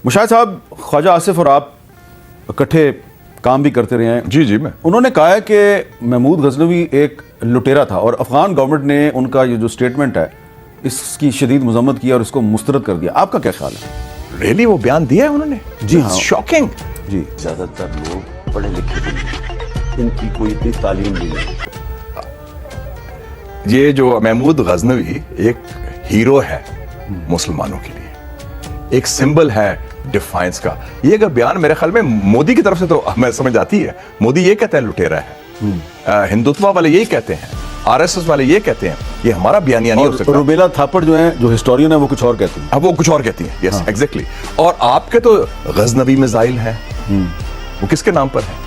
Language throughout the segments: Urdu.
مشاہد صاحب، خواجہ آصف اور آپ اکٹھے کام بھی کرتے رہے ہیں. جی میں انہوں نے کہا ہے کہ محمود غزنوی ایک لٹیرا تھا اور افغان گورنمنٹ نے ان کا یہ جو سٹیٹمنٹ ہے اس کی شدید مذمت کی اور اس کو مسترد کر دیا. آپ کا کیا خیال ہے؟ ریلی وہ بیان دیا ہے انہوں نے؟ جی ہاں. شاکنگ. جی زیادہ تر لوگ پڑھے لکھے بھی نہیں، ان کی کوئی اتنی تعلیم بھی نہیں. یہ جو محمود غزنوی ایک ہیرو ہے مسلمانوں کے لیے، ایک سمبل ہے ڈیفائنس کا. یہ اگر بیان میرے خیال میں مودی کی طرف سے تو ہمیں سمجھ آتی ہے. مودی یہ کہتا ہے لٹیرا ہے، ہندوتوا والے یہی کہتے ہیں، آر ایس ایس والے یہ کہتے ہیں. یہ ہمارا بیانیہ نہیں ہو سکتا. روبیلا تھاپڑ جو ہیں، جو ہسٹورین ہیں، وہ کچھ اور کہتے ہیں. اب وہ کچھ اور کہتی ہیں. Yes exactly. اور آپ کے تو غزنوی میزائل ہیں، وہ کس کے نام پر ہیں؟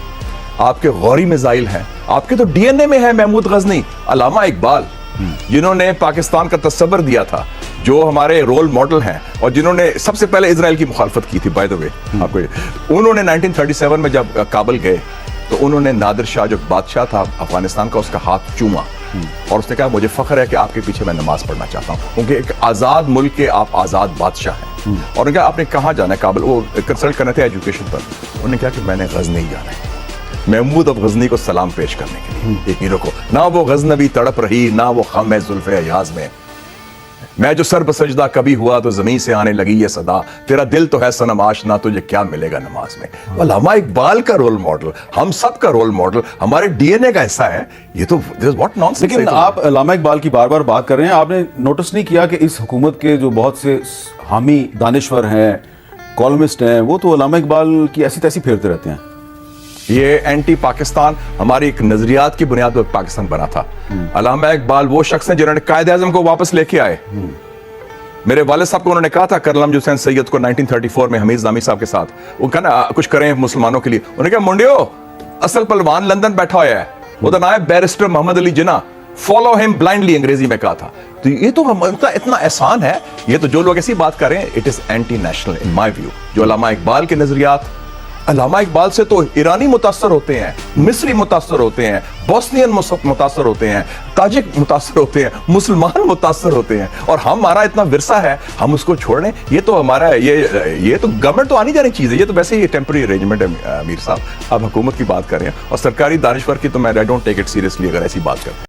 آپ کے غوری میزائل ہیں، آپ کے تو ڈی این اے میں ہے محمود غزنوی. علامہ اقبال جنہوں نے پاکستان کا تصور دیا تھا، جو ہمارے رول ماڈل ہیں اور جنہوں نے سب سے پہلے اسرائیل کی مخالفت کی تھی. بائی دا وے آپ کو انہوں نے 1937 میں جب کابل گئے تو انہوں نے نادر شاہ جو بادشاہ تھا افغانستان کا، اس کا ہاتھ چوما اور اس نے کہا مجھے فخر ہے کہ آپ کے پیچھے میں نماز پڑھنا چاہتا ہوں، کیونکہ ایک آزاد ملک کے آپ آزاد بادشاہ ہیں. اور انہوں نے کہا آپ نے کہاں جانا ہے؟ کابل. وہ کنسلٹ کرنے تھے ایجوکیشن پر. انہوں نے کہا کہ میں نے غزنی جانا ہے، محمود اب غزنی کو سلام پیش کرنے کے لیے. ایک ہیرو کو نہ وہ غزنوی تڑپ رہی، نہ وہ خم ہے زلف ایاز میں، میں جو سر بسجدہ کبھی ہوا تو زمین سے آنے لگی یہ صدا، تیرا دل تو ہے صنم آشنا تجھے کیا ملے گا نماز میں. علامہ اقبال کا رول ماڈل، ہم سب کا رول ماڈل، ہمارے ڈی این اے کا حصہ ہے. یہ تو واٹ نانسنس. لیکن آپ علامہ اقبال کی بار بار بات کر رہے ہیں، آپ نے نوٹس نہیں کیا کہ اس حکومت کے جو بہت سے حامی دانشور ہیں، کالمسٹ ہیں، وہ تو علامہ اقبال کی ایسی تیسی پھیرتے رہتے ہیں. یہ اینٹی پاکستان ہماری ایک نظریات کی بنیاد پر پاکستان بنا تھا. علامہ اقبال وہ شخص ہیں جنہوں نے قائد اعظم کو واپس لے کے آئے. میرے والد صاحب کو انہوں نے کہا تھا، کرلم حسین سید کو 1934 میں حمید نامی صاحب کے ساتھ، وہ کہنا کچھ کریں مسلمانوں کے لیے. انہوں نے کہا منڈیو اصل پلوان لندن بیٹھا ہوا ہے، وہ تو نام ہے بیرسٹر محمد علی جناح، فالو ہم بلائنڈلی، انگریزی میں کہا تھا. تو یہ تو اتنا احسان ہے. یہ تو جو لوگ ایسی بات کر رہے ہیں، it is anti national in my view. جو علامہ اقبال کے نظریات، علامہ اقبال سے تو ایرانی متاثر ہوتے ہیں، مصری متاثر ہوتے ہیں، بوسنین متاثر ہوتے ہیں، تاجک متاثر ہوتے ہیں، مسلمان متاثر ہوتے ہیں. اور ہمارا اتنا ورثہ ہے، ہم اس کو چھوڑ رہے ہیں. یہ تو ہمارا یہ تو گورنمنٹ تو آنی جانی چیز ہے. یہ تو ویسے ہی ٹیمپرری ارینجمنٹ ہے. امیر صاحب آپ حکومت کی بات کر رہے ہیں اور سرکاری دانشور کی تو میں I don't take it seriously اگر ایسی بات کرتے ہیں.